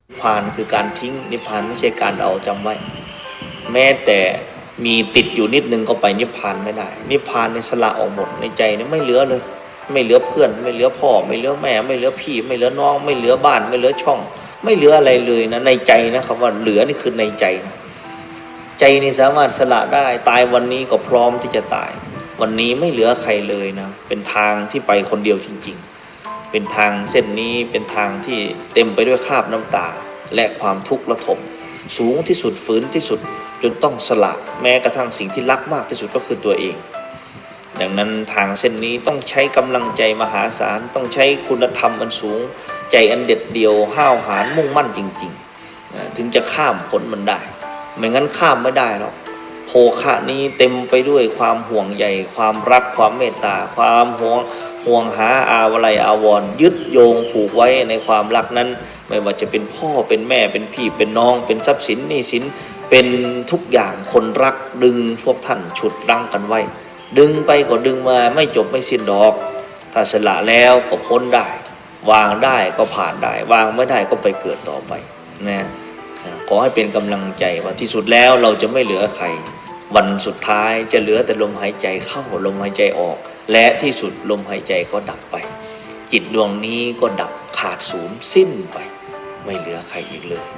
นิพพานคือการทิ้งนิพพานไม่ใช่การเอาจำไว้แม้แต่มีติดอยู่นิดนึงก็ไปนิพพานไม่ได้นิพพานในสละออกหมดในใจนี่ไม่เหลือเลยไม่เหลือเพื่อนไม่เหลือพ่อไม่เหลือแม่ไม่เหลือพี่ไม่เหลือน้องไม่เหลือบ้านไม่เหลือช่องไม่เหลืออะไรเลยนะในใจนะครับว่าเหลือนี่คือในใจนะใจนี่สามารถสละได้ตายวันนี้ก็พร้อมที่จะตายวันนี้ไม่เหลือใครเลยนะเป็นทางที่ไปคนเดียวจริงๆเป็นทางเส้นนี้เป็นทางที่เต็มไปด้วยคราบน้ำตาและความทุกข์ระทมสูงที่สุดฝืนที่สุดจนต้องสละแม้กระทั่งสิ่งที่รักมากที่สุดก็คือตัวเองดังนั้นทางเส้นนี้ต้องใช้กำลังใจมหาศาลต้องใช้คุณธรรมอันสูงใจอันเด็ดเดี่ยวห้าวหาญมุ่งมั่นจริงๆถึงจะข้ามพ้นมันได้ไม่งั้นข้ามไม่ได้หรอกโภคะนี้เต็มไปด้วยความห่วงใยความรักความเมตตาความห่วงหาอาวรณ์ยึดโยงผูกไว้ในความรักนั้นไม่ว่าจะเป็นพ่อเป็นแม่เป็นพี่เป็นน้องเป็นทรัพย์สินหนี้สินเป็นทุกอย่างคนรักดึงพวกท่านฉุดรั้งกันไว้ดึงไปก็ดึงมาไม่จบไม่สิ้นดอกถ้าสละแล้วก็พ้นได้วางได้ก็ผ่านได้วางไม่ได้ก็ไปเกิดต่อไปนะขอให้เป็นกำลังใจว่าที่สุดแล้วเราจะไม่เหลือใครวันสุดท้ายจะเหลือแต่ลมหายใจเข้าลมหายใจออกและที่สุดลมหายใจก็ดับไปจิตดวงนี้ก็ดับขาดศูนย์สิ้นไปไม่เหลือใครอีกเลย